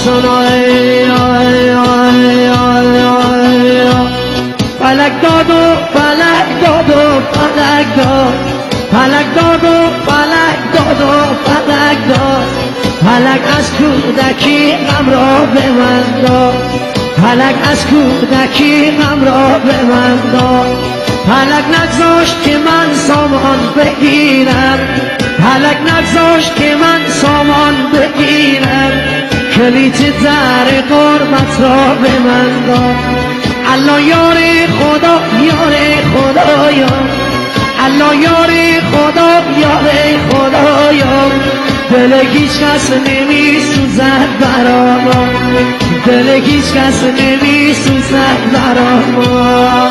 سنای فلک داد و فلک داد و فلک داد، فلک داد و فلک داد و فلک داد، فلک از کودکی غم را به من داد، فلک از کودکی غم را به من داد، فلک نگذاشت که من سامان بگیرم، فلک نگذاشت که من سامان بگیرم، کلیت در غربت را به من داد. الله یار خدا یار خدایا، الله یار خدا یار خدایا، دل هیچ کس نمی سوزد برا ما، دل هیچ کس نمی سوزد برا ما.